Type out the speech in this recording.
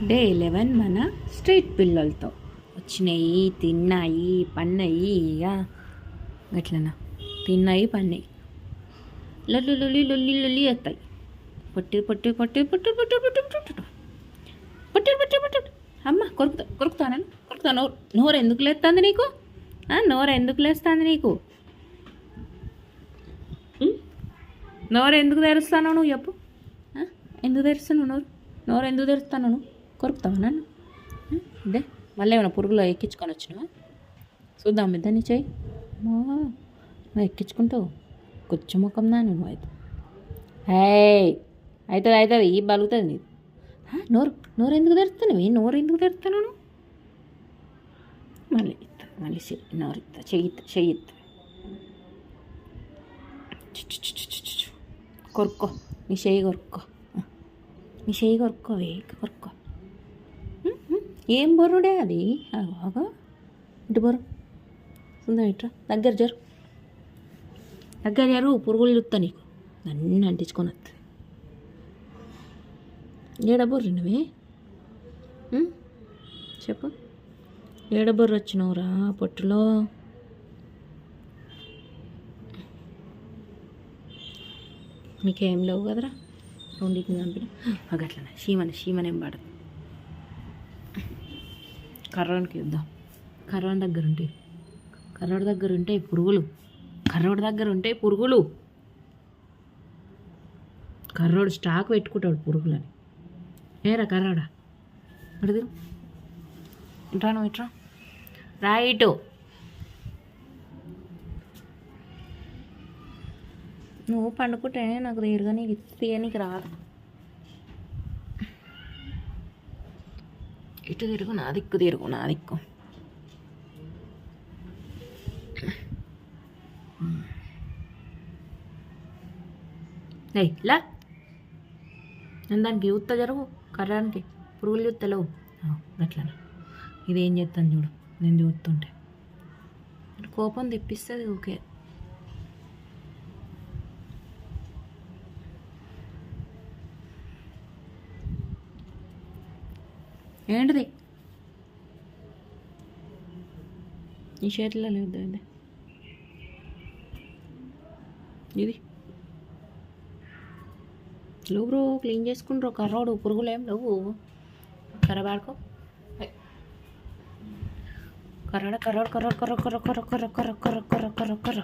Day 11 మన street పిల్లలతో వచ్చినాయి, తిన్నాయి, పన్నాయి. ఇక గట్లనా తిన్నాయి, పన్నాయి, లొల్లి లొల్లి లొల్లి లొల్లి వస్తాయి. పొట్టి పొట్టి పొట్టి పొట్టి పొట్టి పొట్టి పొట్టి పొట్టి పొట్టి పొట్టి అమ్మ కొరుకుతాను నోరు ఎందుకు లేస్తుంది నీకు? నోరు ఎందుకు లేస్తుంది నీకు? నోరు ఎందుకు తెరుస్తాను నువ్వు చెప్పు? ఎందుకు తెరుస్తాను నోరు ఎందుకు తెరుస్తాను? నువ్వు కొరుకుతావా నన్ను? ఇదే మళ్ళీ ఏమైనా పురుగులో ఎక్కించుకొని వచ్చినావా? చూద్దాం ఇద్దరిని చెయ్యి. నువ్వు ఎక్కించుకుంటావు కొచ్చు ముఖం దాన్ని నువ్వు. అయితే అవుతుంది ఈ బలుగుతుంది నీకు. నోరు ఎందుకు తెరుస్తున్నావు? నోరు ఎందుకు తెరుస్తున్నాను? మళ్ళీ మళ్ళీ నోరు ఇస్తా, చెయ్యి కొరుక్కో, నీ చెయ్యి కొరుక్కో, నీ చెయ్యి కొరుక్కో. ఏం బొర్రుడే అది? బాగా ఇటు బొర్రు ఉందా? ఇట్రా దగ్గర జరు పురుగులు చూస్తా నీకు. నన్ను అంటించుకొని వస్తుంది. ఏడ బొర్రు నువ్వే చెప్పు. ఏడ బొర్రు వచ్చినవురా పొట్టులో? మీకేం లేవు కదరా రెండింటిని చంపిన. అట్లనే చీమనేం పడదు. కర్రోనికి ఇద్దాం. కర్రోని దగ్గర ఉంటాయి, కర్రోడి దగ్గర ఉంటాయి పురుగులు. కర్రోడు స్టాక్ పెట్టుకుంటాడు పురుగులని. ఏరా కర్రోడా అడుగు ఇట్రా, నువ్వు ఇట్రా రైటు. నువ్వు పండుకుంటే నాకు తీరుగా నీకు తీయనికి రాదు. ఇటు తిరుగు, నా దిక్కు తిరుగు, నా దిక్కు. లా దానికి యూత్త జరుగు. కర్రానికి పురుగులు యూత్తలేవు అట్లనే. ఇదేం చేస్తాను చూడు, నేను చూస్తుంటే కోపం తెప్పిస్తుంది ఓకే. ఏంటిది ఈ చేతిలో లేదు ఇది లేవు బ్రో. క్లీన్ చేసుకుంటారు కర్రోడు. పురుగులు ఏం లేవు. కర్రబాడుకో కర్రోడ కర్రోడు కర్ర కర్ర కర్ర కర్ర కర్ర కర్ర కర్ర కర్ర కర్ర కర్ర కర్ర